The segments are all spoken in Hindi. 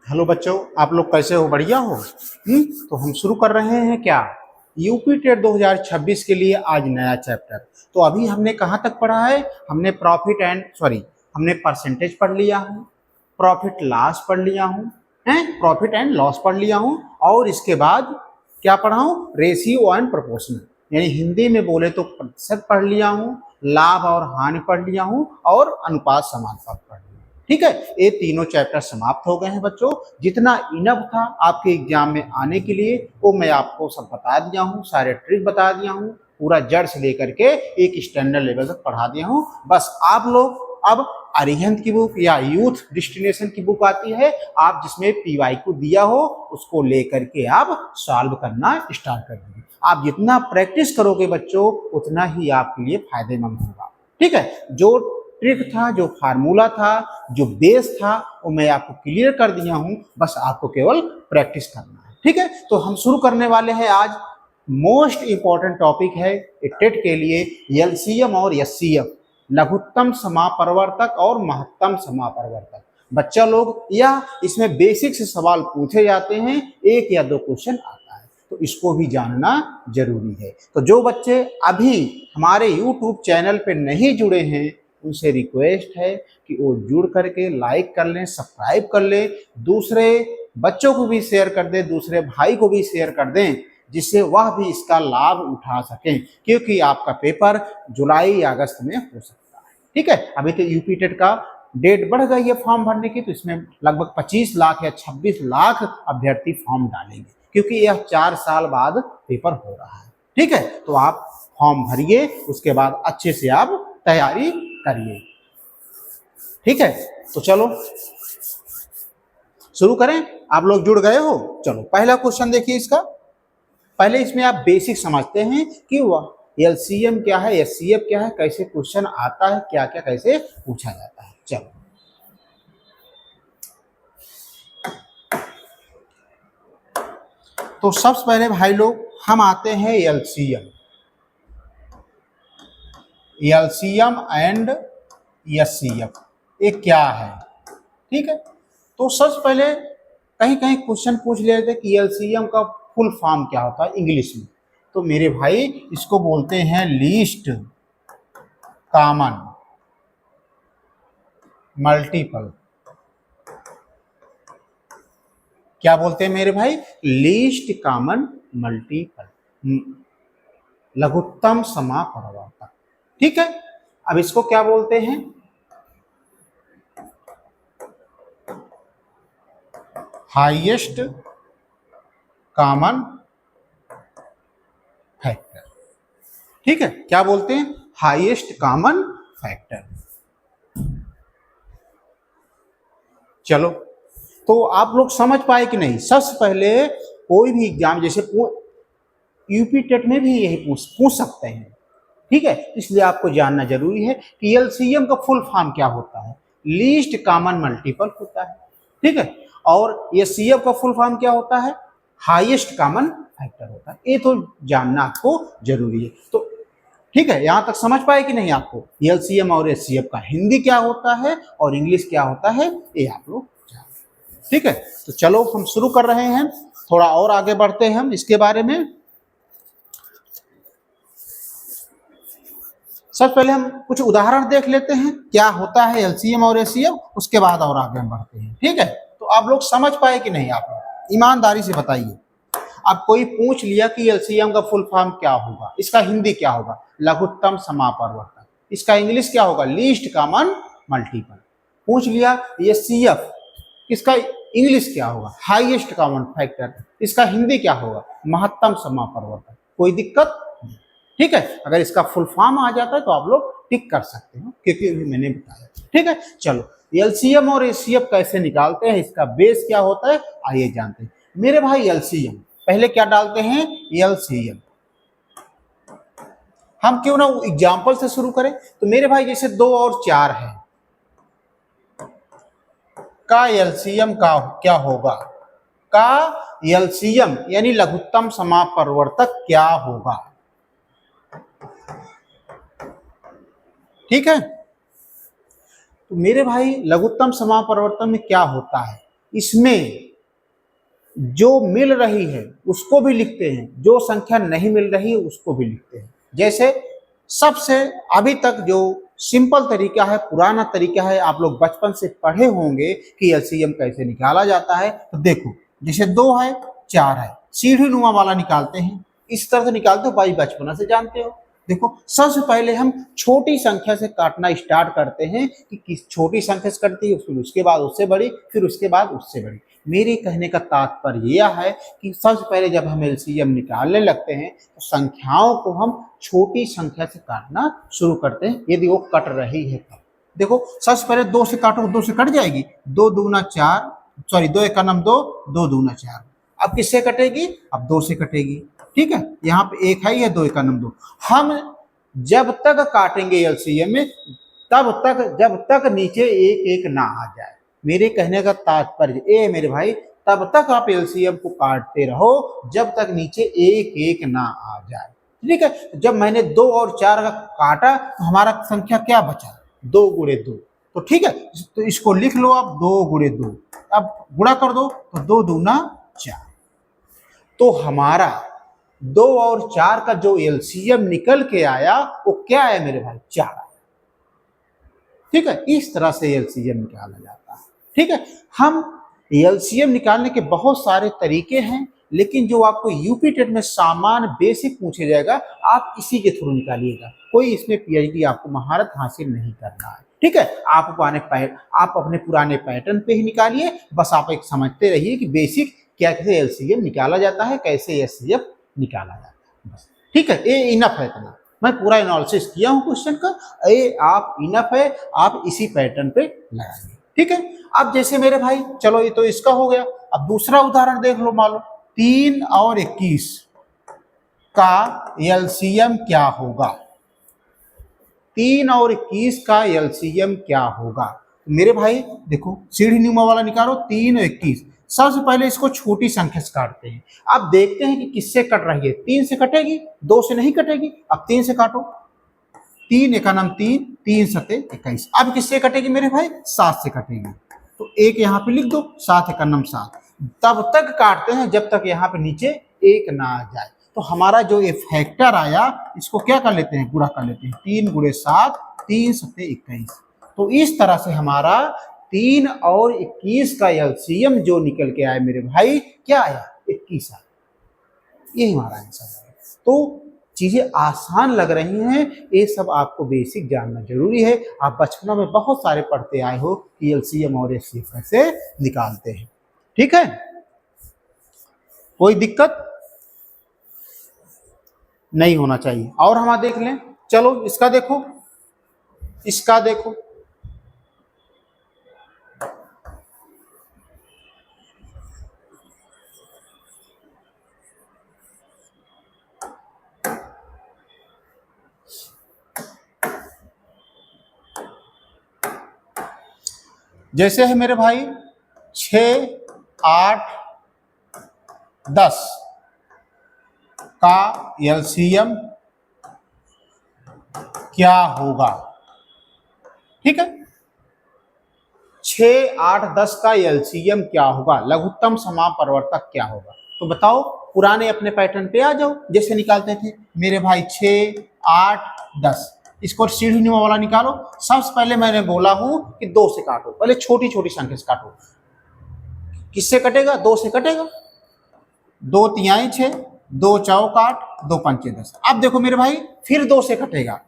हेलो बच्चों, आप लोग कैसे हो? बढ़िया हो? तो हम शुरू कर रहे हैं क्या, यूपी टेट 2026 के लिए आज नया चैप्टर। तो अभी हमने कहाँ तक पढ़ा है? हमने परसेंटेज पढ़ लिया हूँ, प्रॉफिट लॉस पढ़ लिया हूँ, हैं प्रॉफिट एंड लॉस पढ़ लिया हूँ, और इसके बाद क्या पढ़ा हूँ? रेशियो एंड प्रोपोर्शनल, यानी हिंदी में बोले तो प्रतिशत पढ़ लिया हूँ, लाभ और हानि पढ़ लिया हूँ, और अनुपात समानुपात पढ़ लिया। ठीक है, ये तीनों चैप्टर समाप्त हो गए हैं बच्चों। जितना इनफ था आपके एग्जाम में आने के लिए वो मैं आपको सब बता दिया हूँ, सारे ट्रिक बता दिया हूँ, पूरा जड़ से लेकर के एक स्टैंडर्ड लेवल तक पढ़ा दिया हूँ। बस आप लोग अब अरिहंत की बुक या यूथ डेस्टिनेशन की बुक आती है, आप जिसमें PYQ दिया हो उसको लेकर के आप सॉल्व करना स्टार्ट कर दीजिए। आप जितना प्रैक्टिस करोगे बच्चों उतना ही आपके लिए फायदेमंद होगा। ठीक है, जो ट्रिक था, जो फार्मूला था, जो बेस था, वो मैं आपको क्लियर कर दिया हूं, बस आपको केवल प्रैक्टिस करना है। ठीक है, तो हम शुरू करने वाले हैं आज। मोस्ट इंपॉर्टेंट टॉपिक है टेट के लिए, LCM और SCF, लघुत्तम समापरिवर्तक और महत्तम समापरिवर्तक। बच्चा लोग या इसमें बेसिक से सवाल पूछे जाते हैं, एक या दो क्वेश्चन आता है, तो इसको भी जानना जरूरी है। तो जो बच्चे अभी हमारे YouTube चैनल पे नहीं जुड़े हैं उनसे रिक्वेस्ट है कि वो जुड़ करके लाइक कर लें, सब्सक्राइब कर लें, दूसरे बच्चों को भी शेयर कर दें, दूसरे भाई को भी शेयर कर दें, जिससे वह भी इसका लाभ उठा सकें, क्योंकि आपका पेपर जुलाई या अगस्त में हो सकता है। ठीक है, अभी तो यूपी टेट का डेट बढ़ गई है फॉर्म भरने की, तो इसमें लगभग 25 लाख या 26 लाख अभ्यर्थी फॉर्म डालेंगे, क्योंकि यह 4 साल बाद पेपर हो रहा है। ठीक है, तो आप फॉर्म भरिए, उसके बाद अच्छे से आप तैयारी करिए। ठीक है, तो चलो शुरू करें। आप लोग जुड़ गए हो? चलो पहला क्वेश्चन देखिए इसका। पहले इसमें आप बेसिक समझते हैं कि वह LCM क्या है, SCF क्या है, कैसे क्वेश्चन आता है, क्या क्या कैसे पूछा जाता है। चलो तो सबसे पहले भाई लोग हम आते हैं LCM एंड SCF, ये क्या है? ठीक है, तो सबसे पहले कहीं कहीं क्वेश्चन पूछ लेते हैं कि LCM का फुल फॉर्म क्या होता है इंग्लिश में। तो मेरे भाई इसको बोलते हैं लीस्ट कॉमन मल्टीपल। क्या बोलते हैं मेरे भाई? लीस्ट कॉमन मल्टीपल, लघुत्तम समापरिवर्तक। ठीक है, अब इसको क्या बोलते हैं? Highest common factor. ठीक है, क्या बोलते हैं? Highest common factor. चलो, तो आप लोग समझ पाए कि नहीं? सबसे पहले कोई भी एग्जाम, जैसे यूपी टेट में भी यही पूछ सकते हैं। ठीक है, इसलिए आपको जानना जरूरी है कि LCM का फुल फॉर्म क्या होता है। लीस्ट कॉमन मल्टीपल होता है। ठीक है, और SCF का फुल फॉर्म क्या होता है? हाईएस्ट कॉमन फैक्टर होता है। ये तो जानना आपको जरूरी है। तो ठीक है, यहां तक समझ पाए कि नहीं आपको? LCM और SCF का हिंदी क्या होता है और इंग्लिश क्या होता है, ये आप लोग जानते। ठीक है, तो चलो हम शुरू कर रहे हैं, थोड़ा और आगे बढ़ते हैं हम इसके बारे में। सबसे पहले हम कुछ उदाहरण देख लेते हैं क्या होता है LCM और SCF, उसके बाद और आगे हम बढ़ते हैं। ठीक है, तो आप लोग समझ पाए कि नहीं? आप लोग ईमानदारी से बताइए। अब कोई पूछ लिया कि LCM का फुल फॉर्म क्या होगा, इसका हिंदी क्या होगा? लघुत्तम समापरिवर्तक। इसका इंग्लिश क्या होगा? Least common multiple. पूछ लिया SCF, इसका इंग्लिश क्या होगा? Highest common factor. इसका हिंदी क्या होगा? महत्तम समापरिवर्तक। कोई दिक्कत? ठीक है, अगर इसका फुल फॉर्म आ जाता है तो आप लोग टिक कर सकते हो, क्योंकि मैंने बताया। ठीक है, चलो LCM और SCF कैसे निकालते हैं, इसका बेस क्या होता है, आइए जानते हैं। मेरे भाई LCM पहले क्या डालते हैं? LCM। हम क्यों ना एग्जाम्पल से शुरू करें। तो मेरे भाई जैसे 2 और 4 है, का LCM का क्या होगा? का LCM यानी लघुत्तम समापरिवर्तक क्या होगा? ठीक है, तो मेरे भाई लघुत्तम समापरिवर्तन में क्या होता है? इसमें जो मिल रही है उसको भी लिखते हैं, जो संख्या नहीं मिल रही है उसको भी लिखते हैं। जैसे सबसे अभी तक जो सिंपल तरीका है, पुराना तरीका है, आप लोग बचपन से पढ़े होंगे कि एलसीएम कैसे निकाला जाता है। तो देखो, जैसे 2 है 4 है, सीढ़ी नुमा वाला निकालते हैं, इस तरह से निकालते हो भाई, बचपन से जानते हो। देखो, सबसे पहले हम छोटी संख्या से काटना स्टार्ट करते हैं कि किस छोटी संख्या से कटती है, फिर उसके बाद उससे बड़ी, फिर उसके बाद उससे बड़ी। मेरे कहने का तात्पर्य यह है कि सबसे पहले जब हम एलसीएम निकालने लगते हैं तो संख्याओं को हम छोटी संख्या से काटना शुरू करते हैं, यदि वो कट रही है तब। देखो, सबसे पहले 2 से काटो, 2 से कट जाएगी, 2 दूना 4, सॉरी 2 एक 2, 2 दूना 4। अब किससे कटेगी? अब 2 से कटेगी। ठीक है, यहाँ पे 1 है, ये 2 एक 2। हम जब तक काटेंगे एलसीएम में तब तक, जब तक नीचे 1 1 ना आ जाए। मेरे कहने का तात्पर्य ए मेरे भाई, तब तक आप एलसीएम को काटते रहो जब तक नीचे 1 1 ना आ जाए। ठीक है, जब मैंने 2 और 4 का काटा तो हमारा संख्या क्या बचा? 2 गुणे 2। तो ठीक है, तो इसको लिख लो आप, 2 गुणे 2। अब गुणा कर दो तो 2 दूना 4। तो हमारा 2 और 4 का जो एलसीएम निकल के आया वो क्या है मेरे भाई? 4 आया। ठीक है, इस तरह से एलसीएम निकाला जाता है। ठीक है, हम एलसीएम निकालने के बहुत सारे तरीके हैं, लेकिन जो आपको यूपी टेट में सामान्य बेसिक पूछे जाएगा आप इसी के थ्रू निकालिएगा। कोई इसमें पीएचडी आपको महारत हासिल नहीं करना है। ठीक है, आप अपने पुराने पैटर्न पे ही निकालिए, बस आप एक समझते रहिए कि बेसिक क्या कैसे एलसीएम निकाला जाता है, कैसे एचसीएफ निकाला जाता है, बस। ठीक है, ये इनफ है इतना। मैं पूरा एनालिसिस किया हूं क्वेश्चन का, ये आप इनफ है, आप इसी पैटर्न पे लगाइए। ठीक है, अब जैसे मेरे भाई, चलो ये तो इसका हो गया। अब दूसरा उदाहरण देख लो, मान लो 3 और 21 का एलसीएम क्या होगा? 3 और 21 का एलसीएम क्या होगा? मेरे भाई देखो, सीढ़ी नुमा वाला निकालो, 3 और 21। सबसे पहले इसको छोटी संख्या से काटते हैं। अब देखते हैं कि किससे कट रही है। 3 से कटेगी, 2 से नहीं कटेगी। अब 3 से काटो, 3 एक 3, 3 सते 21। अब किससे कटेगी मेरे भाई? 7 से कटेगी। तो एक यहाँ पे लिख दो, 7 एक 7। तब तक काटते हैं जब तक यहाँ पे नीचे 1 ना आ जाए। तो हमारा जो ये फैक्टर आया, इसको क्या कर लेते हैं? गुणा कर लेते हैं। 3 गुणे 7, 3 सते 21। तो इस तरह से हमारा 3 और 21 का एलसीएम जो निकल के आया मेरे भाई, क्या आया? 21 आया। यही हमारा आंसर है। तो चीजें आसान लग रही हैं, ये सब आपको बेसिक जानना जरूरी है। आप बचपन में बहुत सारे पढ़ते आए हो कि एलसीएम और एचसीएफ कैसे निकालते हैं। ठीक है, कोई दिक्कत नहीं होना चाहिए। और हम देख लें, चलो इसका देखो, इसका देखो। जैसे है मेरे भाई 6 8 10 का एलसीएम क्या होगा? ठीक है, 6 8 10 का एलसीएम क्या होगा? लघुत्तम समापवर्तक क्या होगा? तो बताओ, पुराने अपने पैटर्न पे आ जाओ, जैसे निकालते थे मेरे भाई। 6 8 10, इसको सीढ़ी नुमा वाला निकालो। सबसे पहले मैंने बोला हूं कि 2 से काटो, पहले छोटी छोटी संख्या से काटो। किससे कटेगा? 2 से कटेगा। 2 तिहाई 6, 2 चौक 8, 2 पंचे 10। अब देखो मेरे भाई, फिर 2 से कटेगा,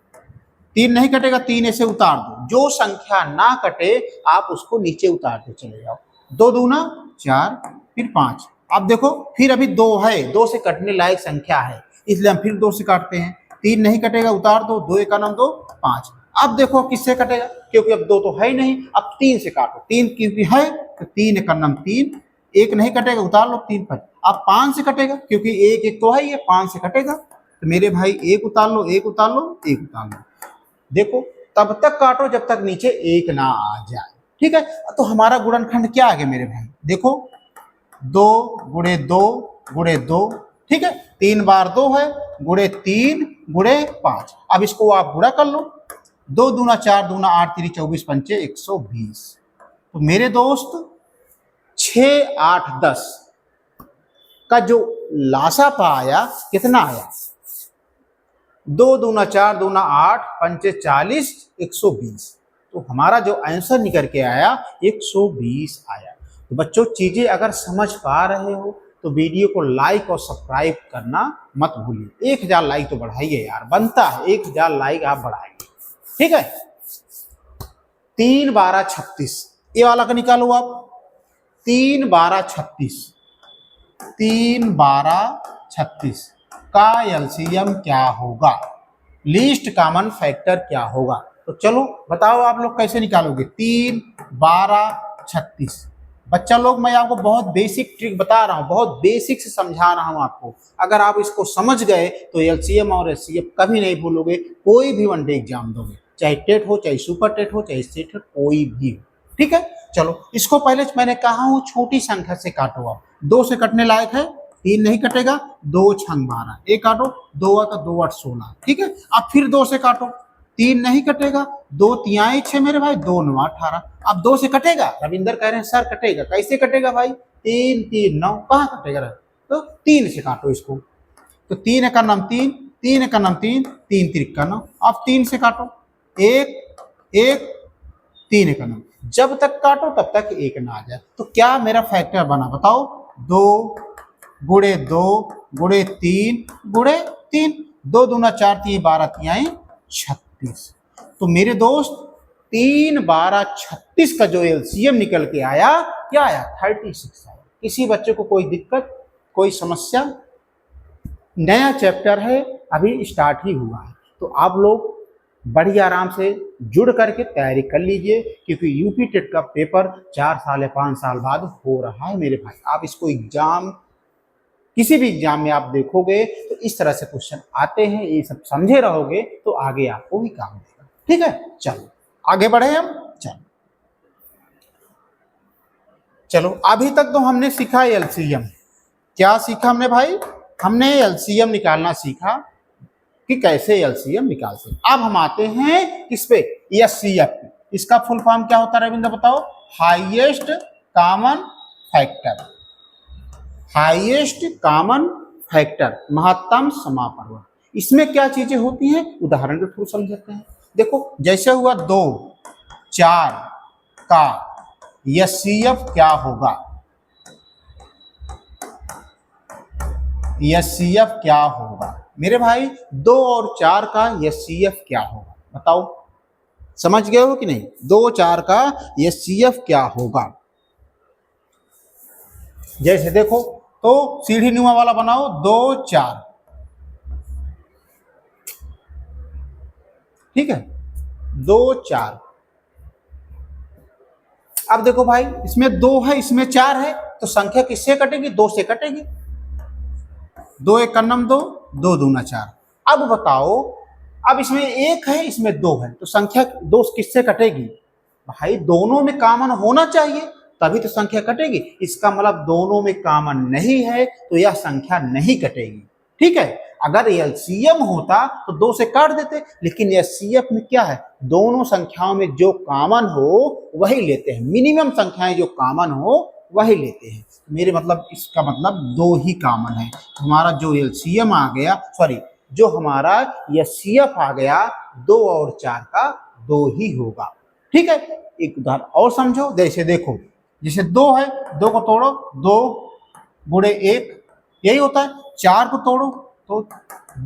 3 नहीं कटेगा, 3 ऐसे उतार दो। जो संख्या ना कटे आप उसको नीचे उतारते चले जाओ। 2 दूना 4, फिर 5। अब देखो, फिर अभी 2 है, 2 से कटने लायक संख्या है, इसलिए हम फिर 2 से काटते हैं। 3 नहीं कटेगा, उतार दो। 2 एक 2, 5। अब देखो किससे कटेगा, क्योंकि अब 2 तो है ही नहीं। अब 3 से काटो, 3 क्योंकि है तो 3 एक 3, 1 नहीं कटेगा, उतार लो। 3 5। अब 5 से कटेगा, क्योंकि 1 1 तो है ही है, 5 से कटेगा। तो मेरे भाई 1 उतार लो, 1 उतार लो, 1 उतार लो। देखो, तब तक काटो जब तक नीचे 1 ना आ जाए। ठीक है, तो हमारा गुणनखंड क्या आ गया मेरे भाई? देखो, 2 गुणे 2 गुणे 2। ठीक है, 3 बार 2 है, गुणे 3 गुणे 5। अब इसको आप गुणा कर लो। 2 दूना 4 दूना 8, 3 24 पंचे 120। तो मेरे दोस्त 6, 8, 10 का जो लासापा आया कितना आया? 2 दूना 4 दूना 8 पंचे 40 120। तो हमारा जो आंसर निकल के आया 120 आया। तो बच्चों चीजें अगर समझ पा रहे हो तो वीडियो को लाइक और सब्सक्राइब करना मत भूलिए। 1000 लाइक तो बढ़ाइए यार, बनता है 1000 लाइक आप बढ़ाइए, ठीक है। 3 12 36 ये वाला का निकालो आप। 3 12 36 3 12 36 का एलसीएम क्या होगा? लीस्ट कॉमन फैक्टर क्या होगा? तो चलो बताओ आप लोग कैसे निकालोगे? 3 12 36। बच्चा लोग मैं आपको बहुत बेसिक ट्रिक बता रहा हूँ, बहुत बेसिक से समझा रहा हूँ आपको। अगर आप इसको समझ गए तो एलसीएम और एचसीएफ कभी नहीं भूलोगे। कोई भी वनडे एग्जाम दोगे, चाहे टेट हो, चाहे सुपर टेट हो, चाहे स्टेट हो, कोई भी हो, ठीक है। चलो इसको पहले मैंने कहा हूँ छोटी संख्या से काटो आप। 2 से कटने लायक है, 3 नहीं कटेगा, 2 छंग 12, एक काटो, 2 का 2 8 16, ठीक है। अब फिर 2 से काटो, 3 नहीं कटेगा, 2 तिहाई 6 मेरे भाई, 2 9 18। अब 2 से कटेगा? रविंदर कह रहे हैं सर कटेगा, कैसे कटेगा भाई? 3 3 9 कहाँ कटेगा? तो 3 से काटो इसको। तो 3 एक का नाम 3, 3 एक का नाम 3, 3 3 का नाम। अब 3 से काटो, 1 1 3 एक का नाम। जब तक काटो तब तक 1 ना आ जाए। तो क्या मेरा फैक्टर बना बताओ? 2 गुणे 2 गुणे 3 गुणे 3, 2 दूना 4 3 12 तिहाई 36। तो मेरे दोस्त 3 12 36 का जो एलसीएम निकल के आया क्या आया? 36 आया। किसी बच्चे को कोई दिक्कत, कोई समस्या? नया चैप्टर है, अभी स्टार्ट ही हुआ है, तो आप लोग बड़ी आराम से जुड़ करके तैयारी कर लीजिए, क्योंकि यूपी टेट का पेपर 4 साल या 5 साल बाद हो रहा है मेरे भाई। आप इसको एग्जाम, किसी भी एग्जाम में आप देखोगे तो इस तरह से क्वेश्चन आते हैं, ये सब समझे रहोगे तो आगे आपको भी काम देगा, ठीक है। चलो आगे बढ़े हम। चलो अभी तक तो हमने सीखा एलसीएम। क्या सीखा हमने भाई? हमने एलसीएम निकालना सीखा कि कैसे एलसीएम निकालते हैं। अब हम आते हैं किस पे? एचसीएफ। इसका फुल फॉर्म क्या होता है रविंद्र बताओ? Highest common factor. Highest common factor, महत्तम समापन। इसमें क्या चीजें होती हैं उदाहरण के थ्रू समझते हैं। देखो जैसे हुआ 2 4 का एचसीएफ क्या होगा? एचसीएफ क्या होगा मेरे भाई? 2 और 4 का एचसीएफ क्या होगा बताओ? समझ गए हो कि नहीं? 2 4 का एचसीएफ क्या होगा? जैसे देखो तो सीढ़ी नुमा वाला बनाओ, 2 4, ठीक है, 2 4। अब देखो भाई इसमें 2 है, इसमें 4 है, तो संख्या किससे कटेगी? 2 से कटेगी। 2 एक का नाम 2, 2 दूना 4। अब बताओ, अब इसमें 1 है, इसमें 2 है, तो संख्या 2 किससे कटेगी? भाई दोनों में कॉमन होना चाहिए तभी तो संख्या कटेगी। इसका मतलब दोनों में कॉमन नहीं है तो यह संख्या नहीं कटेगी, ठीक है। अगर एलसीएम होता तो 2 से काट देते, लेकिन एचसीएफ में क्या है? दोनों संख्याओं में जो कॉमन हो वही लेते हैं, मिनिमम संख्याएं जो कॉमन हो वही लेते हैं। मेरे मतलब इसका मतलब 2 ही कॉमन है। हमारा जो एलसीएम आ गया, सॉरी जो हमारा एचसीएफ आ गया 2 और 4 का 2 ही होगा, ठीक है। एक उदाहरण और समझो, जैसे देखो जैसे 2 है, 2 को तोड़ो, 2 गुणे 1 यही होता है। 4 को तोड़ो तो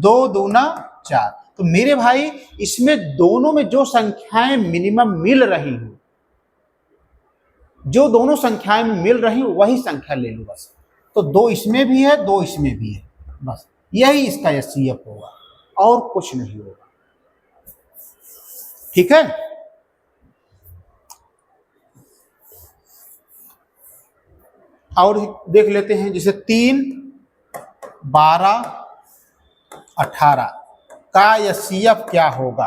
2 दूना 4। तो मेरे भाई इसमें दोनों में जो संख्याएं मिनिमम मिल रही हो, जो दोनों संख्याएं में मिल रही हो वही संख्या ले लो बस। तो 2 इसमें भी है, 2 इसमें भी है, बस यही इसका एचसीएफ होगा और कुछ नहीं होगा, ठीक है। और देख लेते हैं, जैसे 3 12 18 का एचसीएफ क्या होगा?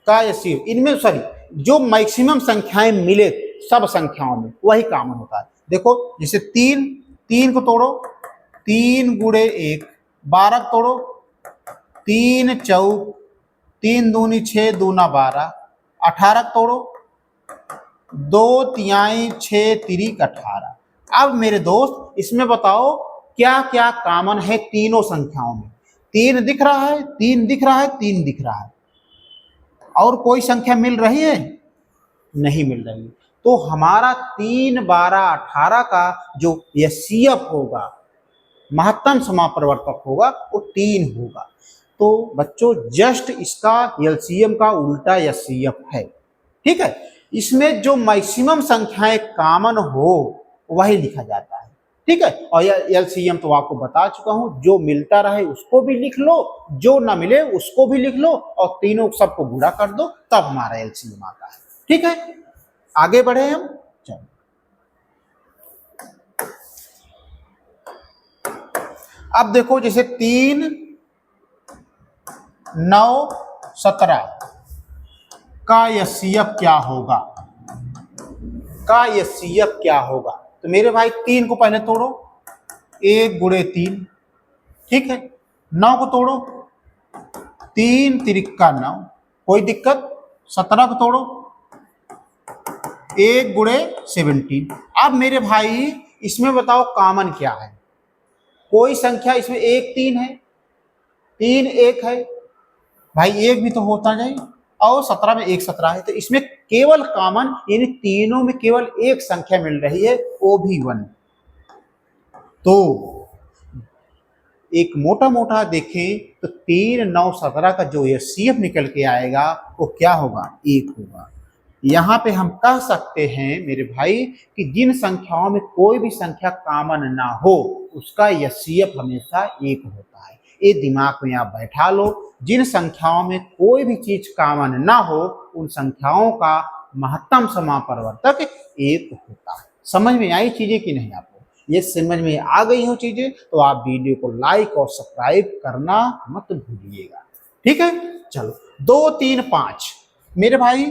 का एचसीएफ इनमें सॉरी जो मैक्सिमम संख्याएं मिले सब संख्याओं में वही कॉमन होता है। देखो जैसे 3 को तोड़ो, 3 गुणे 1, 12 को तोड़ो, 3 चौक, 3 दूनी 6 दूना 12, 18 को तोड़ो, 2 तिहाई 6 तिरिक 18। अब मेरे दोस्त इसमें बताओ क्या क्या कॉमन है तीनों संख्याओं में। 3 दिख रहा है, 3 दिख रहा है, 3 दिख रहा है, और कोई संख्या मिल रही है? नहीं मिल रही। तो हमारा 3, 12, 18 का जो एचसीएफ होगा, महत्तम समापरिवर्तक होगा, वो 3 होगा। तो बच्चों जस्ट इसका एलसीएम का उल्टा एचसीएफ है। ठीक है, इसमें जो मैक्सिमम संख्याएं कॉमन हो वही लिखा जाता है। ठीक है, और एलसीएम तो आपको बता चुका हूं, जो मिलता रहे उसको भी लिख लो, जो ना मिले उसको भी लिख लो, और तीनों सबको गुणा कर दो, तब हमारा एलसीएम आता है। ठीक है, आगे बढ़े हम। चलो अब देखो, जैसे 3, 9, 17 का एचसीएफ क्या होगा, का एचसीएफ क्या होगा? तो मेरे भाई 3 को पहले तोड़ो, 1 गुणे 3। ठीक है, 9 को तोड़ो, 3 तिरिका 9, कोई दिक्कत। 17 को तोड़ो, 1 गुणे 17। अब मेरे भाई इसमें बताओ कॉमन क्या है? कोई संख्या इसमें 1 3 है, 3 1 है, भाई 1 भी तो होता जाए, और 17 में 1 17 है। तो इसमें केवल कॉमन, यानी तीनों में केवल एक संख्या मिल रही है, वो भी 1। तो एक मोटा मोटा देखें तो 3, 9, 17 का जो एचसीएफ निकल के आएगा वो क्या होगा? 1 होगा। यहाँ पे हम कह सकते हैं मेरे भाई कि जिन संख्याओं में कोई भी संख्या कॉमन ना हो उसका एचसीएफ हमेशा 1 होता है। ये दिमाग में आप बैठा लो, जिन संख्याओं में कोई भी चीज कॉमन ना हो उन संख्याओं का महत्तम समापरिवर्तक 1 होता है। समझ में आई चीजें कि नहीं आपको? ये समझ में आ गई हो चीजें तो आप वीडियो को लाइक और सब्सक्राइब करना मत भूलिएगा। ठीक है, चलो 2 3 5 मेरे भाई,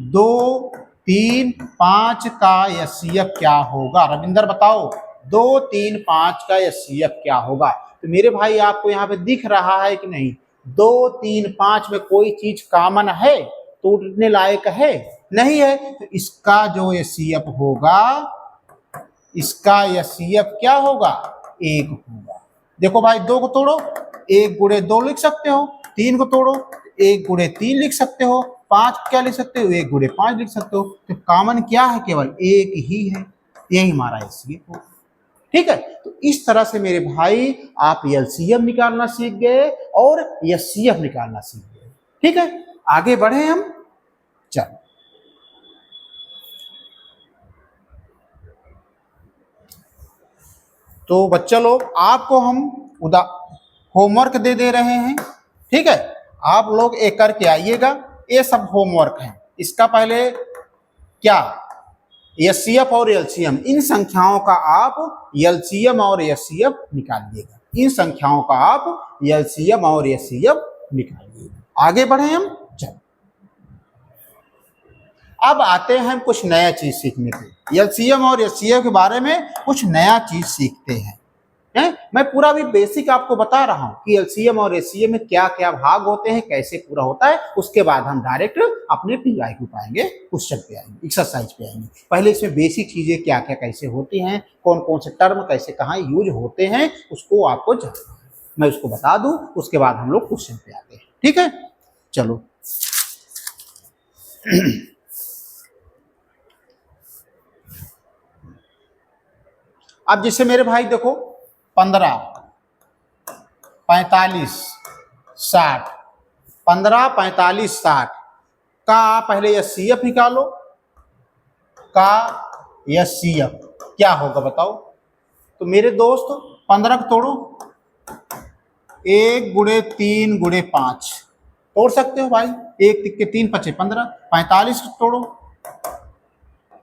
2 3 5 का एचसीएफ क्या होगा? रविंदर बताओ, 2 3 5 का एचसीएफ क्या होगा? तो मेरे भाई आपको यहाँ पे दिख रहा है कि नहीं? 2 3 5 में कोई चीज कॉमन है तोड़ने लायक है? नहीं है। तो इसका जो एचसीएफ होगा, इसका एचसीएफ क्या होगा? 1 होगा। देखो भाई, 2 को तोड़ो, 1 गुणे 2 लिख सकते हो, 3 को तोड़ो 1 गुणे 3 लिख सकते हो, 5 क्या लिख सकते हो? 1 गुणे 5 लिख सकते हो। तो कॉमन क्या है? केवल 1 ही है। यही हमारा एचसीएफ होगा। ठीक है, तो इस तरह से मेरे भाई आप एलसीएम निकालना सीख गए और एचसीएफ निकालना सीख गए। ठीक है, आगे बढ़े हम। चलो तो बच्चा लोग, आपको हम होमवर्क दे रहे हैं। ठीक है, आप लोग एक करके आइएगा। ये सब होमवर्क है। इसका पहले क्या, एचसीएफ और एलसीएम, इन संख्याओं का आप एलसीएम और एचसीएफ निकालिएगा। इन संख्याओं का आप एलसीएम और एचसीएफ निकालिएगा। आगे बढ़े हम। चलो अब आते हैं हम कुछ नया चीज सीखने पे। एलसीएम और एचसीएफ के बारे में कुछ नया चीज सीखते हैं। मैं पूरा भी बेसिक आपको बता रहा हूं कि एलसीएम और एचसीएफ में क्या क्या भाग होते हैं, कैसे पूरा होता है। उसके बाद हम डायरेक्ट अपने पीवाईक्यू पे आएंगे, क्वेश्चन पे आएंगे, एक्सरसाइज पे आएंगे। पहले इसमें बेसिक चीजें क्या क्या कैसे होती हैं, कौन कौन से टर्म कैसे कहाँ यूज होते हैं, उसको आपको जानना है। मैं उसको बता दूं, उसके बाद हम लोग क्वेश्चन पे आते हैं। ठीक है, चलो अब जैसे मेरे भाई देखो, 15 45 60, 15 45 60 का पहले एचसीएफ निकालो। का एचसीएफ क्या होगा बताओ? तो मेरे दोस्त 15 को तोड़ो, 1 गुणे 3 गुणे 5 तोड़ सकते हो भाई, 1 तिक्के 3 5 15। 45 को तोड़ो,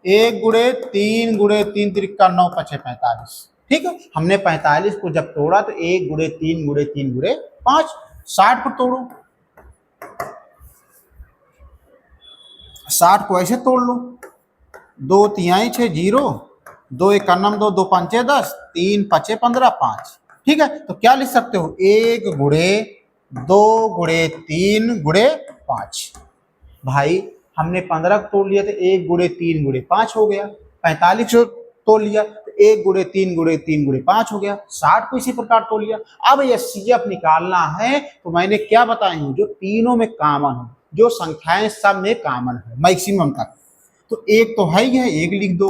1 गुणे 3 गुणे 3 तिरिका 9 5 45। ठीक है, हमने 45 को जब तोड़ा तो 1 गुणे 3 गुणे 3 गुणे 5। 60 को तोड़ो, 60 को ऐसे तोड़ लो, 2 तिहाई 6 0, 2 1 9 2, 2 5 10, 3 5 15 5। ठीक है, तो क्या लिख सकते हो? 1 गुणे 2 गुणे 3 गुणे 5। भाई हमने 15 को तोड़ लिया तो 1 गुणे 3 गुणे 5 हो गया। 45 को तोड़ लिया तो 1 गुणे 3 गुणे 3 गुणे 5 हो गया। 60 को इसी प्रकार तोड़ लिया। अब एचसीएफ निकालना है तो मैंने क्या बताई हूँ, जो तीनों में कॉमन हो, जो संख्याएं सब में कॉमन है मैक्सिमम तक। तो एक तो है ही है, एक लिख दो।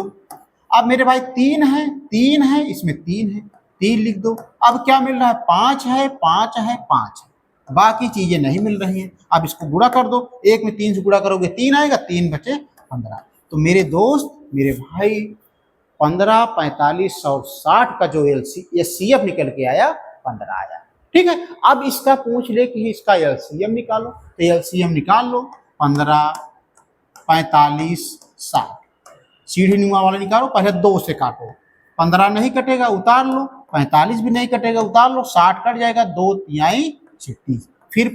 अब मेरे भाई 3 है, इसमें 3 है, 3 लिख दो। अब क्या मिल रहा है, 5 है, 5 है, 5 है, बाकी चीजें नहीं मिल रही हैं। अब इसको गुणा कर दो, 1 में 3 से गुणा करोगे 3 आएगा, 3 बचे 15। तो मेरे दोस्त, मेरे भाई, 15, 45 और 60 का जो एचसीएफ निकल के आया 15 आया। ठीक है, अब इसका पूछ ले कि इसका एलसीएम निकालो, तो एलसीएम निकाल लो। 15, 45, 60, सीढ़ी नुमा वाला निकालो, पहले 2 से काटो। 15 नहीं कटेगा, उतार लो। 45 भी नहीं कटेगा, उतार लो। 60 कट जाएगा, 2 तिहाई 36। फिर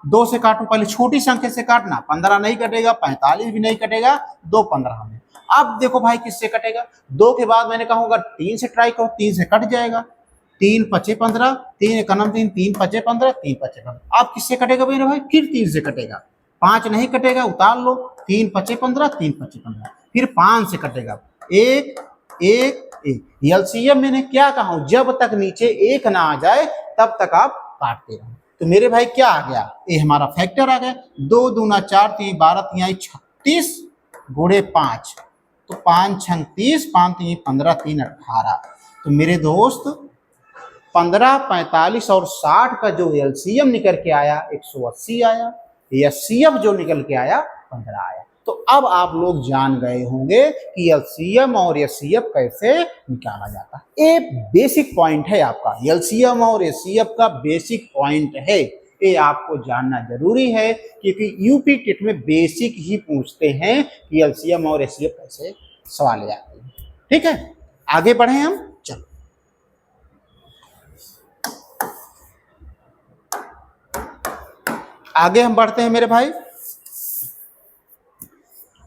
2 से काटो, पहले छोटी संख्या से काटना। 15 नहीं कटेगा, 45 भी नहीं कटेगा, 2 15 में। अब देखो भाई किससे कटेगा, 2 के बाद मैंने कहूँगा 3 से ट्राई करो, 3 से कट जाएगा। 3 पचे 15, 3 एकनम 3, 3 पचे 15, 3 पचे 15। अब किससे कटेगा मेरे भाई, फिर 3 से कटेगा। 5 नहीं कटेगा, उतार लो। 3 पचे 15, 3 पचे 15। फिर 5 से कटेगा, 1 1 1। एलसीएम मैंने क्या कहा, जब तक नीचे 1 ना आ जाए तब तक आप काटते रहो। तो मेरे भाई क्या आ गया, ये हमारा फैक्टर आ गया। 2 दूना 4, 3 12, 3 36 गुणे 5, तो 5 6 30, 5 3 15, 3 18। तो मेरे दोस्त 15, 45 और 60 का जो एलसीएम निकल के आया 180 आया। एचसीएफ जो निकल के आया 15 आया। तो अब आप लोग जान गए होंगे कि एलसीएम और एचसीएफ कैसे निकाला जाता है। ये बेसिक पॉइंट है आपका, एलसीएम और एचसीएफ का बेसिक पॉइंट है, ये आपको जानना जरूरी है, क्योंकि यूपी टेट में बेसिक ही पूछते हैं कि एलसीएम और एचसीएफ कैसे सवाल जाते हैं। ठीक है, आगे बढ़े हम, चलो आगे हम बढ़ते हैं मेरे भाई।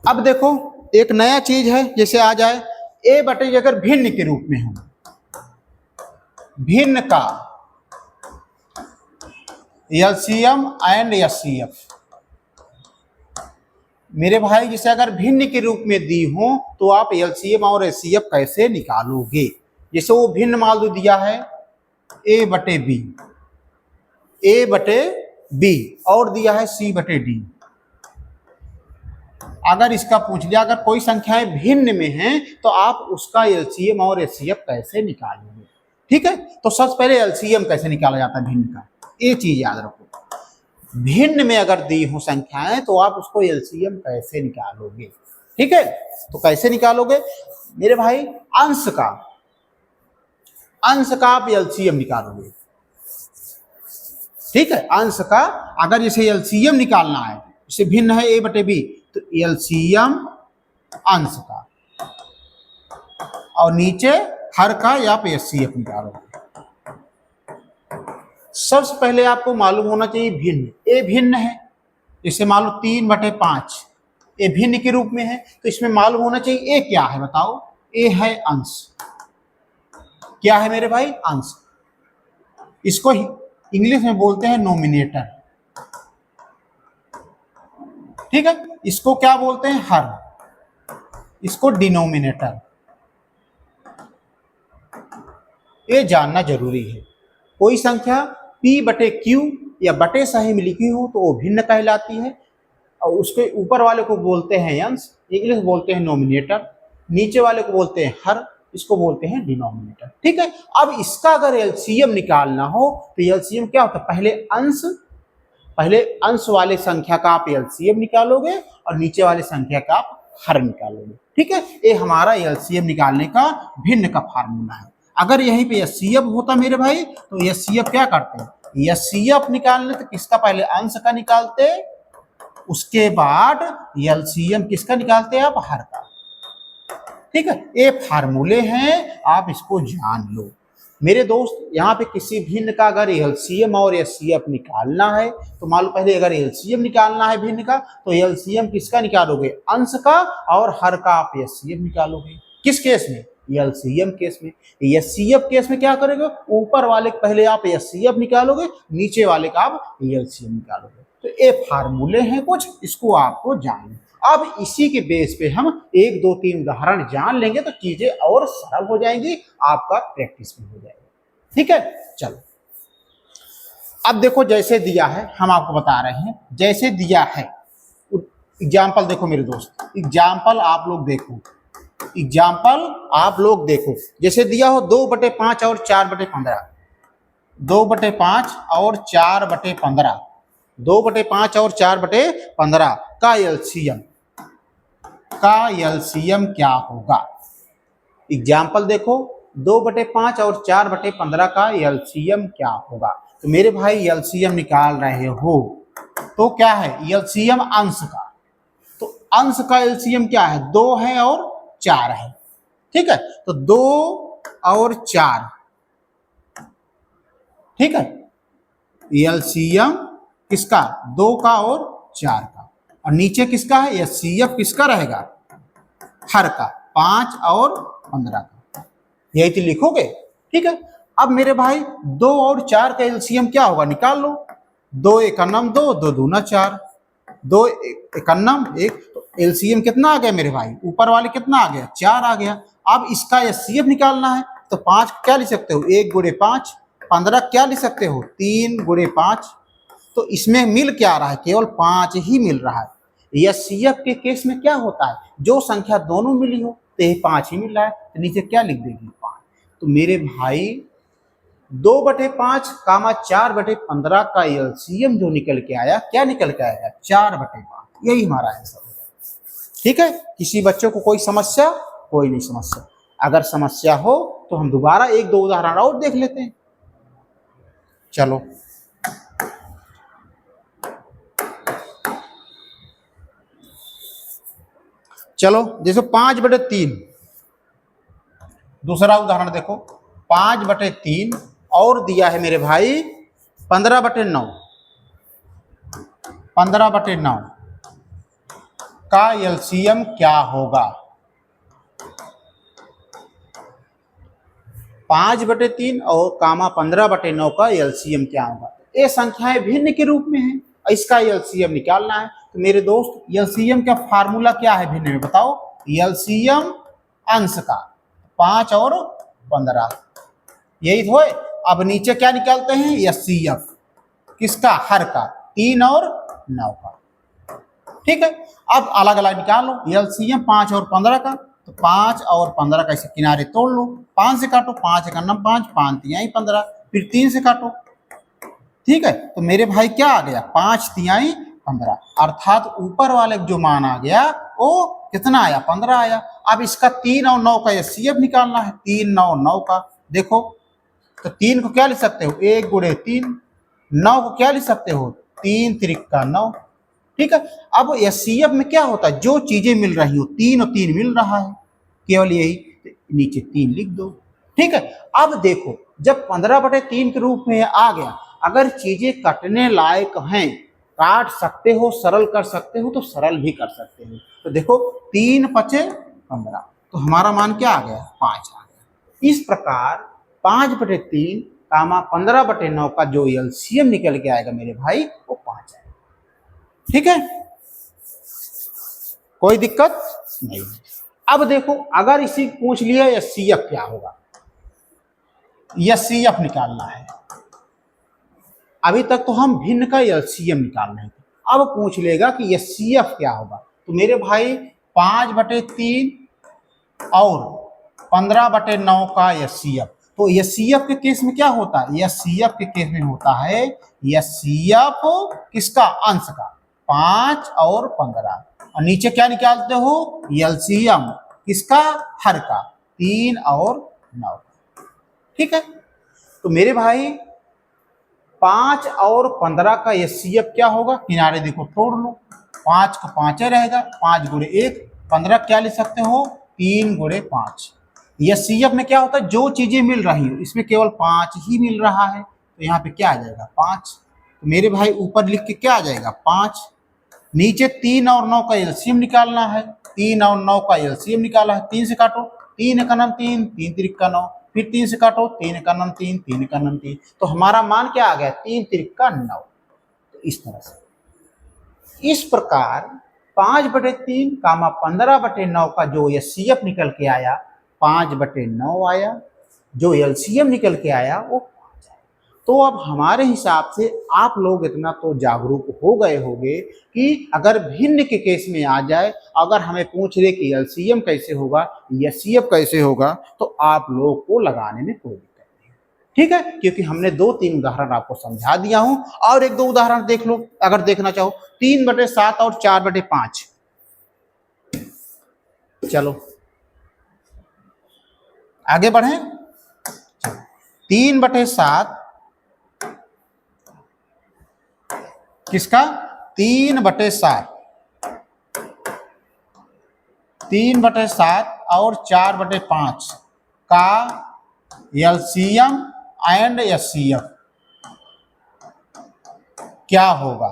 अब देखो एक नया चीज है, जैसे आ जाए ए बटे अगर भिन्न के रूप में हो, भिन्न का एलसीएम एंड एचसीएफ। मेरे भाई जैसे अगर भिन्न के रूप में दी हो तो आप एलसीएम और एचसीएफ कैसे निकालोगे। जैसे वो भिन्न मान लो दिया है ए बटे बी, ए बटे बी, और दिया है सी बटे डी। अगर इसका पूछ लिया, अगर कोई संख्याएं भिन्न में हैं तो आप उसका एलसीएम और एचसीएफ कैसे निकालोगे। ठीक है, तो सबसे पहले एलसीएम कैसे निकाला जाता है भिन्न का, ये चीज याद रखो। भिन्न में अगर दी हो संख्याएं तो आप उसको एलसीएम कैसे निकालोगे। ठीक है, तो कैसे निकालोगे मेरे भाई, अंश का आप एलसीएम निकालोगे। ठीक है, अंश का अगर जैसे एलसीएम निकालना है, जैसे भिन्न है ए बटे बी, तो एलसीएम अंश का, और नीचे हर का या आप एचसीएफ निकालोगे। सबसे पहले आपको मालूम होना चाहिए भिन्न, ए भिन्न है, जैसे मान लो 3 बटे 5, ए भिन्न के रूप में है, तो इसमें मालूम होना चाहिए ए क्या है, बताओ। ए है अंश, क्या है मेरे भाई, अंश। इसको इंग्लिश में बोलते हैं नोमिनेटर। ठीक है, इसको क्या बोलते हैं, हर, इसको डिनोमिनेटर। ये जानना जरूरी है। कोई संख्या p बटे q या बटे सही में लिखी हो तो वो भिन्न कहलाती है, और उसके ऊपर वाले को बोलते हैं अंश, इंग्लिश बोलते हैं नोमिनेटर। नीचे वाले को बोलते हैं हर, इसको बोलते हैं डिनोमिनेटर। ठीक है, अब इसका अगर एलसीएम निकालना हो तो एलसीएम क्या होता है, पहले अंश वाले संख्या का आप एलसीएम निकालोगे और नीचे वाले संख्या का आप हर निकालोगे। ठीक है, ये हमारा एलसीएम निकालने का भिन्न का फार्मूला है। अगर यहीं पे एचसीएफ होता मेरे भाई तो एचसीएफ क्या करते हैं, एचसीएफ निकालने तो किसका, पहले अंश का निकालते, उसके बाद एलसीएम किसका निकालते हैं आप, हर का। ठीक है, ये फार्मूले हैं, आप इसको जान लो मेरे दोस्त। यहाँ पे किसी भिन्न का अगर एलसीएम और एचसीएफ निकालना है तो मान लो पहले अगर एलसीएम निकालना है भिन्न का, तो एलसीएम किसका निकालोगे, अंश का, और हर का आप एचसीएफ निकालोगे। किस केस में, एलसीएम केस में। एचसीएफ केस में क्या करोगे, ऊपर वाले पहले आप एचसीएफ निकालोगे, नीचे वाले का आप एलसीएम निकालोगे। तो ये फार्मूले हैं कुछ, इसको आपको जानना। अब इसी के बेस पे हम 1 2 3 उदाहरण जान लेंगे तो चीजें और सरल हो जाएंगी, आपका प्रैक्टिस भी हो जाएगा। ठीक है, चलो अब देखो जैसे दिया है हम आपको बता रहे हैं, जैसे दिया है एग्जाम्पल देखो मेरे दोस्त, एग्जाम्पल आप लोग देखो, एग्जाम्पल आप लोग देखो, जैसे दिया हो 2/5 और 4/15, 2/5 और 4/15, 2/5 और 4/15 का एलसीएम क्या होगा। एग्जाम्पल देखो 2/5 और 4/15 का एलसीएम क्या होगा। तो मेरे भाई एलसीएम निकाल रहे हो तो क्या है, एलसीएम अंश का, तो अंश का एलसीएम क्या है, 2 है और 4 है। ठीक है, तो 2 और 4, ठीक है, एलसीएम किसका, 2 का और 4 का, और नीचे किसका है, एचसीएफ किसका रहेगा, हर का, 5 और 15 का, यही तो लिखोगे। ठीक है, अब मेरे भाई 2 और 4 का एलसीएम क्या होगा, निकाल लो, 2 एकन्नम 2, 2 दूना 4, 2 एकन्नम 1, तो एलसीएम कितना आ गया मेरे भाई, ऊपर वाले कितना आ गया, 4 आ गया। अब इसका एचसीएफ निकालना है तो 5 क्या लिख सकते हो, 1 गुणे 5, 15 क्या लिख सकते हो, 3 गुणे 5, तो इसमें मिल क्या रहा है, केवल 5 ही मिल रहा है। एचसीएफ के केस में क्या होता है, जो संख्या दोनों मिली हो तो ये 5 ही मिल रहा है, तो नीचे क्या लिख देगी, 5। तो मेरे भाई 2/5 कामा 4/15 का एलसीएम जो निकल के आया, क्या निकल के आया, 4/5, यही हमारा आंसर हो जाएगा। ठीक है, किसी बच्चों को कोई समस्या, कोई नहीं समस्या, अगर समस्या हो तो हम दोबारा 1 2 उदाहरण और देख लेते हैं। चलो चलो जैसे 5/3, दूसरा उदाहरण देखो, 5/3 और दिया है मेरे भाई 15/9, 15/9 का एलसीएम क्या होगा। 5/3 और कामा 15/9 का एलसीएम क्या होगा। ये संख्याएं भिन्न के रूप में है, इसका एलसीएम निकालना है। तो मेरे दोस्त एलसीएम का फार्मूला क्या है भिन्न में, बताओ, एलसीएम अंश का 5 और 15, यही तो है। अब नीचे क्या निकालते हैं, एचसीएफ किसका, हर का, 3 और 9 का। ठीक है, अब अलग अलग निकाल लो, एलसीएम 5 और 15 का, तो 5 और 15 का इसे किनारे तोड़ लो, 5 से काटो, 5 एकन्नम 5, 5 तिहाई 15, फिर 3 से काटो। ठीक है, तो मेरे भाई क्या आ गया, 5 तिहाई 15, अर्थात ऊपर वाले जो मान आ गया वो कितना आया, 15 आया। अब इसका 3 और 9 का एचसीएफ निकालना है, 3 9 9 का, देखो तो 3 को क्या लिख सकते हो, 1 गुणे 3, 9 को क्या लिख सकते हो, 3 त्रिका 9। ठीक है, अब एचसीएफ में क्या होता है, जो चीजें मिल रही हो, 3 और 3 मिल रहा है, केवल यही, नीचे 3 लिख दो। ठीक है, अब देखो जब 15/3 के रूप में आ गया, अगर चीजें कटने लायक हैं, काट सकते हो, सरल कर सकते हो तो सरल भी कर सकते हो। तो देखो 3 5 15, तो हमारा मान क्या आ गया, 5 आ गया। इस प्रकार 5/3 कामा 15/9 का जो एलसीएम निकल के आएगा मेरे भाई, वो 5 है। ठीक है, कोई दिक्कत नहीं। अब देखो अगर इसी पूछ लिया एचसीएफ क्या होगा, एचसीएफ निकालना है। अभी तक तो हम भिन्न का एलसीएम निकाल रहे थे, अब पूछ लेगा कि एचसीएफ क्या होगा। तो मेरे भाई 5/3 और 15/9 का एचसीएफ, तो एचसीएफ के केस में क्या होता है, एचसीएफ के केस में होता है एचसीएफ किसका, अंश का, 5 और 15, और नीचे क्या निकालते हो, एलसीएम किसका, हर का, 3 और 9। ठीक है, तो मेरे भाई 5 और 15 का एचसीएफ क्या होगा, किनारे देखो तोड़ लो, 5 का 5 रहेगा, 5 गुणे 1, 15 क्या लिख सकते हो, 3 गुणे 5। एचसीएफ में क्या होता है, जो चीजें मिल रही हो, इसमें केवल 5 ही मिल रहा है, तो यहाँ पे क्या आ जाएगा, 5। तो मेरे भाई ऊपर लिख के क्या आ जाएगा, 5, नीचे 3 और 9 का एलसीएम निकालना है, 3 और 9 का एलसीएम निकाला है, 3 से काटो, 3 एकन्नम 3, 3 त्रिका 9, फिर 3 से काटो, 3 एकन्नम 3, 3 एकन्नम 3, तो हमारा मान क्या आ गया, 3 त्रिका 9। तो इस तरह से, इस प्रकार 5/3 कामा 15/9 का जो एचसीएफ निकल के आया 5/9 आया, जो एलसीएम निकल के आया वो 5 आया। तो अब हमारे हिसाब से आप लोग इतना तो जागरूक हो गए होंगे कि अगर भिन्न के केस में आ जाए, अगर हमें पूछ ले कि एलसीएम कैसे होगा, एचसीएफ कैसे होगा, तो आप लोग को लगाने में कोई दिक्कत नहीं, ठीक है, क्योंकि हमने 2-3 उदाहरण आपको समझा दिया हूं। और 1-2 उदाहरण देख लो अगर देखना चाहो, 3/7 और 4/5। चलो आगे बढ़े। 3/7 किसका? 3/7, 3/7 और 4/5 का एलसीएम एंड एचसीएफ क्या होगा?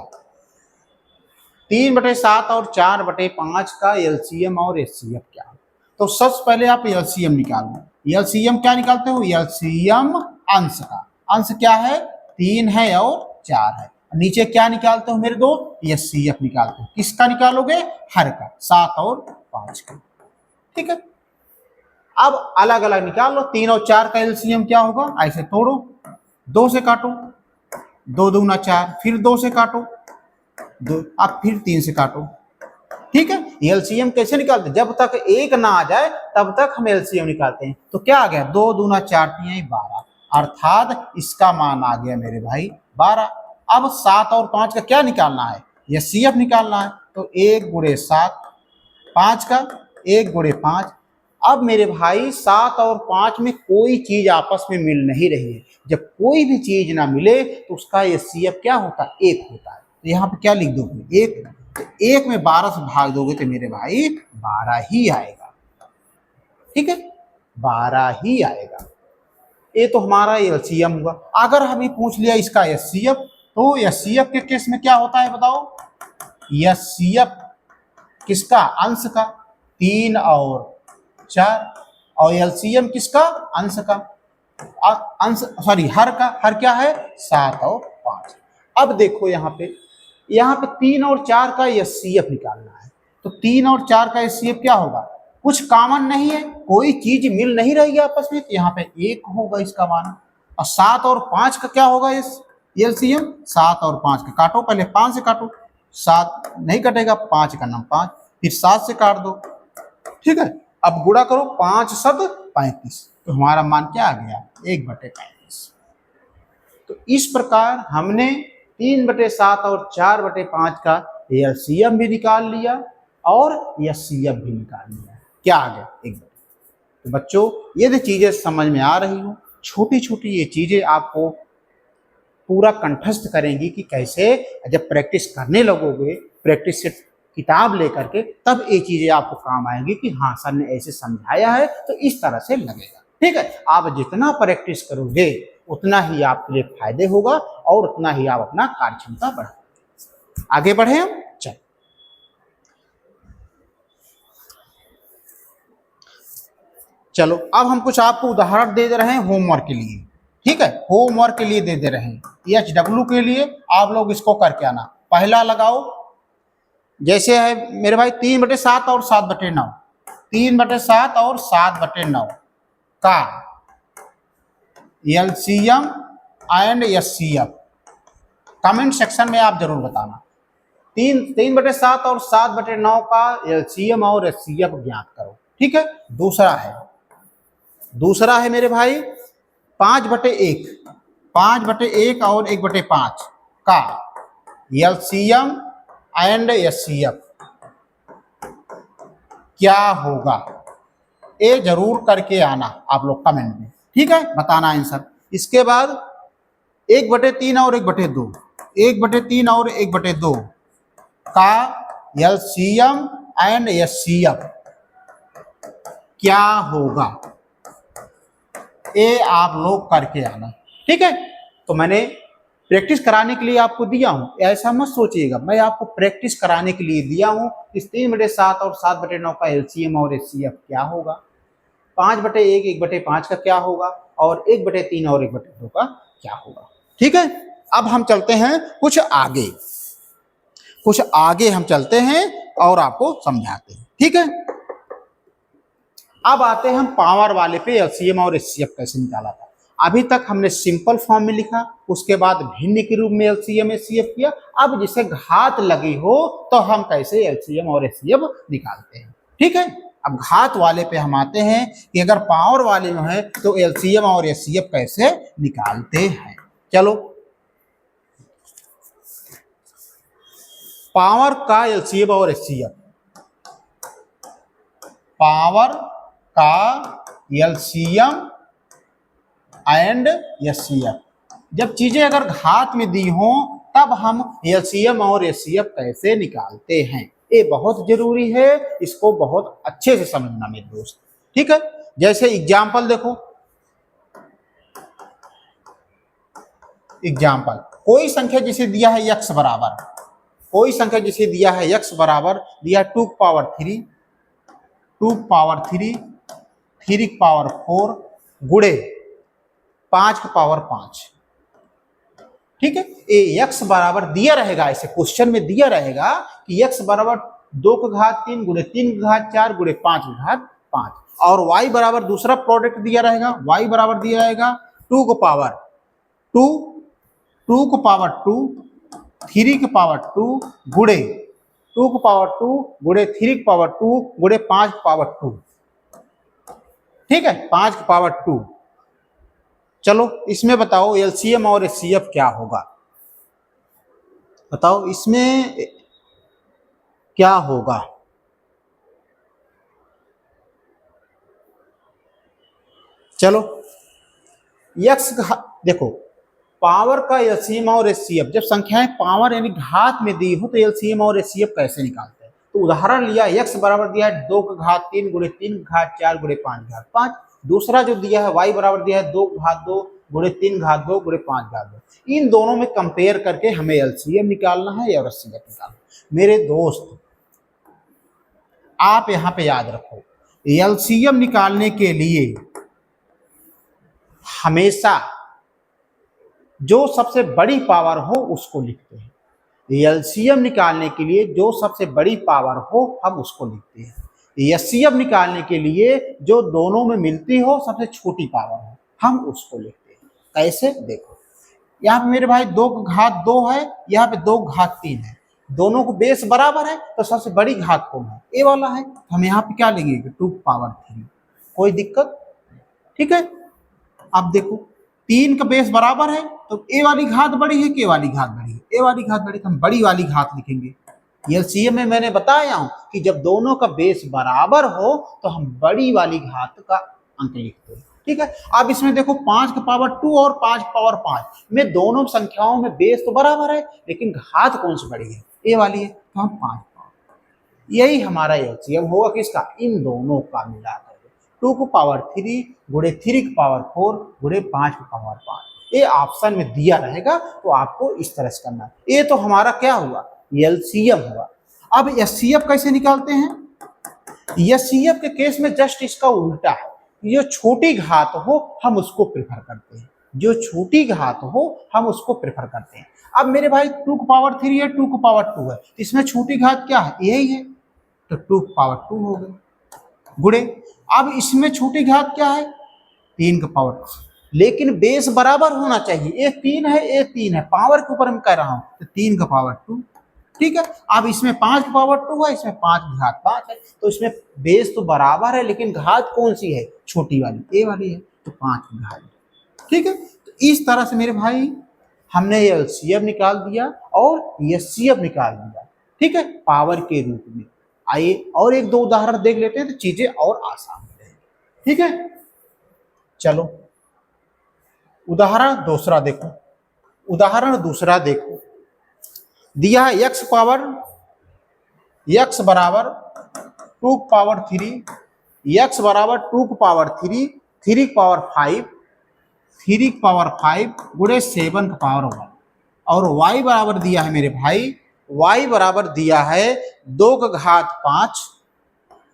3/7 और 4/5 का एलसीएम और एचसीएफ क्या होगा? तो सबसे पहले आप एलसीएम निकालो। एलसीएम क्या निकालते हो? एलसीएम अंश का, अंश क्या है? 3 है और 4 है। नीचे क्या निकालते हो मेरे दोस्त? एचसीएफ निकालते हो। किसका निकालोगे? हर का, 7 और 5 का, ठीक है। अब अलग अलग निकाल लो। 3 और 4 का एलसीएम क्या होगा? ऐसे तोड़ो, 2 से काटो, 2 दूना 4, फिर 2 से काटो 2, अब फिर 3 से काटो, ठीक है। एलसीएम कैसे निकालते हैं? जब तक 1 ना आ जाए तब तक हम एलसीएम निकालते हैं। तो क्या आ गया? 2 दूना 4 3 12, अर्थात इसका मान आ गया मेरे भाई 12। अब 7 और 5 का क्या निकालना है? एचसीएफ निकालना है। तो 1 × 7, 5 का 1 × 5। अब मेरे भाई 7 और 5 में कोई चीज आपस में मिल नहीं रही है। जब कोई भी चीज ना मिले तो उसका एचसीएफ क्या होता है? 1 होता है। तो यहाँ पे क्या लिख दोगे? 1। तो 1 में 12 से भाग दोगे तो मेरे भाई 12 ही आएगा, ठीक है, 12 ही आएगा। ये तो हमारा एलसीएम हुआ। अगर हमें पूछ लिया इसका एचसीएफ, तो एचसीएफ के केस में क्या होता है बताओ? एचसीएफ किसका? अंश का, 3 और 4, और एलसीएम किसका? अंश का, अंश सॉरी हर का, हर क्या है? 7 और 5। अब देखो यहाँ पे 3 और 4 का एचसीएफ निकालना है। तो 3 और 4 का एचसीएफ क्या होगा? कुछ कॉमन नहीं है, कोई चीज मिल नहीं रही है आपस में, तो यहाँ पे 1 होगा इसका मान। और 7 और 5 का क्या होगा? इस एलसीएम 7 और 5 का काटो, पहले 5 से काटो, 7 नहीं कटेगा, 5 का नाम 5, फिर 7 से काट दो, ठीक है। अब गुणा करो, 5 7 35, तो हमारा मान क्या आ गया? 1/35। तो इस प्रकार हमने 3/7 और 4/5 का एलसीएम भी निकाल लिया और एचसीएफ भी निकाल लिया। क्या आ गया? 1/। तो बच्चों ये चीजें समझ में आ रही हो, छोटी छोटी ये चीजें आपको पूरा कंठस्थ करेंगी कि कैसे जब प्रैक्टिस करने लगोगे, प्रैक्टिस से किताब लेकर के, तब ये चीजें आपको काम आएंगी कि हाँ सर ने ऐसे समझाया है तो इस तरह से लगेगा, ठीक है। आप जितना प्रैक्टिस करोगे उतना ही आपके लिए फायदे होगा और उतना ही आप अपना कार्य क्षमता बढ़ाओगे। आगे बढ़े हम, चलो अब हम कुछ आपको उदाहरण दे रहे हैं होमवर्क के लिए, ठीक है, होमवर्क के लिए दे रहे हैं। HW के लिए आप लोग इसको करके आना। पहला लगाओ, जैसे है मेरे भाई 3/7 और 7/9, 3/7 और 7/9 का LCM and HCF comment section में आप जरूर बताना। 3/7 और 7/9 का एलसीएम और एचसीएफ ज्ञात करो, ठीक है। दूसरा है मेरे भाई 5/1, 5/1 और 1/5 का एलसीएम एंड एचसीएफ क्या होगा? ये जरूर करके आना आप लोग कमेंट में, ठीक है, बताना आंसर। इसके बाद 1/3 और 1/2, 1/3 और 1/2 का एलसीएम एंड एचसीएफ क्या होगा? ये आप लोग करके आना, ठीक है। तो मैंने प्रैक्टिस कराने के लिए आपको दिया हूं, ऐसा मत सोचिएगा, मैं आपको प्रैक्टिस कराने के लिए दिया हूं। इस 3/7 और 7/9 का एलसीएम और एचसीएफ क्या होगा, 5/1 1/5 का क्या होगा, और 1/3 और 1/2 का क्या होगा, ठीक है। अब हम चलते हैं कुछ आगे। कुछ आगे हम चलते हैं और आपको समझाते हैं, ठीक है। अब आते हैं हम पावर वाले पे, एलसीएम और एचसीएफ कैसे निकाला था। अभी तक हमने सिंपल फॉर्म में लिखा, उसके बाद भिन्न के रूप में एलसीएम एचसीएफ किया। अब जिसे घात लगी हो तो हम कैसे एलसीएम और एचसीएफ निकालते हैं, ठीक है। अब घात वाले पे हम आते हैं कि अगर पावर वाले में है तो एलसीएम और एचसीएफ कैसे निकालते हैं। चलो, पावर का एलसीएम और एचसीएफ, पावर का एलसीएम एंड एचसीएफ, जब चीजें अगर घात में दी हो तब हम एलसीएम और एचसीएफ कैसे निकालते हैं, ये बहुत जरूरी है, इसको बहुत अच्छे से समझना मेरे दोस्त, ठीक है। जैसे एग्जाम्पल देखो, एग्जाम्पल कोई संख्या जिसे दिया है x बराबर, कोई संख्या जिसे दिया है x बराबर दिया 2 की पावर 3, 2 की पावर 3, 3 की पावर 4 गुणे 5 की पावर 5, ठीक है। ये x बराबर दिया रहेगा, ऐसे क्वेश्चन में दिया रहेगा कि x बराबर 2 की घात 3 गुणे 3 की घात 4 गुणे 5 की घात 5, और y बराबर दूसरा प्रोडक्ट दिया रहेगा, y बराबर दिया रहेगा 2 की पावर 2, 2 की पावर 2, 3 की पावर 2 गुणे 2 की पावर 2 गुणे 3 की पावर 2 गुणे 5 की पावर 2, ठीक है, 5 की पावर 2। चलो इसमें बताओ एलसीएम और एचसीएफ क्या होगा, बताओ इसमें क्या होगा। चलो x देखो, पावर का एलसीएम और एचसीएफ, जब संख्याएं पावर यानी घात में दी हो तो एलसीएम और एचसीएफ कैसे निकालते हैं। तो उदाहरण लिया, x बराबर दिया है 2 की घात 3 गुणे 3 की घात 4 गुणे 5 की घात 5। दूसरा जो दिया है y बराबर दिया है 2 की घात 2 गुणे 3 घात 2 गुणे 5 घात 2। इन दोनों में कंपेयर करके हमें एलसीएम निकालना है और एचसीएफ निकालना है। मेरे दोस्त आप यहाँ पे याद रखो, एलसीएम निकालने के लिए हमेशा जो सबसे बड़ी पावर हो उसको लिखते हैं, एलसीएम निकालने के लिए जो सबसे बड़ी पावर हो हम उसको लिखते हैं, एचसीएफ निकालने के लिए जो दोनों में मिलती हो सबसे छोटी पावर हो हम उसको लिखते हैं। कैसे, देखो यहाँ पे मेरे भाई 2 की घात 2 है, यहाँ पे 2 की घात 3 है, दोनों को बेस बराबर है तो सबसे बड़ी घात कौन है, ए वाला है, हम यहाँ पे क्या लेंगे 2 की पावर 3, कोई दिक्कत, ठीक है। अब देखो 3 का बेस बराबर है तो ए वाली घात बड़ी है कि ए वाली घात बड़ी है, ए वाली घात बड़ी, तो हम बड़ी वाली घात लिखेंगे। एलसीएम में मैंने बताया हूं कि जब दोनों का बेस बराबर हो तो हम बड़ी वाली घात का अंक लिखते हैं, ठीक है। अब इसमें देखो 5 की पावर 2 और 5 की पावर 5 में दोनों संख्याओं में बेस तो बराबर है लेकिन घात कौन सी बड़ी है, ए वाली है, तो हम 5 पावर, यही हमारा एलसीएम होगा किसका, इन दोनों का मिलाकर 2 की पावर 3 गुणे 3 की पावर 4 गुणे 5 की पावर 5, ये ऑप्शन में दिया रहेगा तो आपको इस तरह से करना है। ये तो हमारा क्या हुआ, एलसीएम हुआ। अब एचसीएफ कैसे निकालते हैं, एचसीएफ के केस में जस्ट इसका उल्टा है, जो छोटी घात हो हम उसको प्रेफर करते हैं, जो छोटी घात हो हम उसको प्रेफर करते हैं। अब मेरे भाई 2 की पावर 3 है, 2 की पावर 2 है, इसमें छोटी घात क्या है, यही है, तो 2 की पावर 2 हो गई गुणे, अब इसमें छोटी घात क्या है 3 का पावर, लेकिन बेस बराबर होना चाहिए, ए 3 है ए 3 है, पावर के ऊपर मैं कह रहा हूं, तो 3 का पावर 2, ठीक है। अब इसमें 5 की पावर 2 है, इसमें 5 की घात 5 है, तो इसमें बेस तो बराबर है लेकिन घात कौन सी है, छोटी वाली ए वाली है, तो 5 की घात, ठीक है। तो इस तरह से मेरे भाई हमने एलसीएम निकाल दिया और एचसीएफ निकाल दिया, ठीक है, पावर के रूप में। आइए और एक दो उदाहरण देख लेते हैं तो चीजें और आसान हो जाएंगी, ठीक है। चलो उदाहरण दूसरा देखो, उदाहरण दूसरा देखो, दिया है x पावर, x बराबर 2 की पावर 3, x बराबर 2 की पावर 3, 3 की पावर 5, 3 की पावर 5 गुणे 7 की पावर 1, और y बराबर दिया है मेरे भाई, y बराबर दिया है 2 की घात 5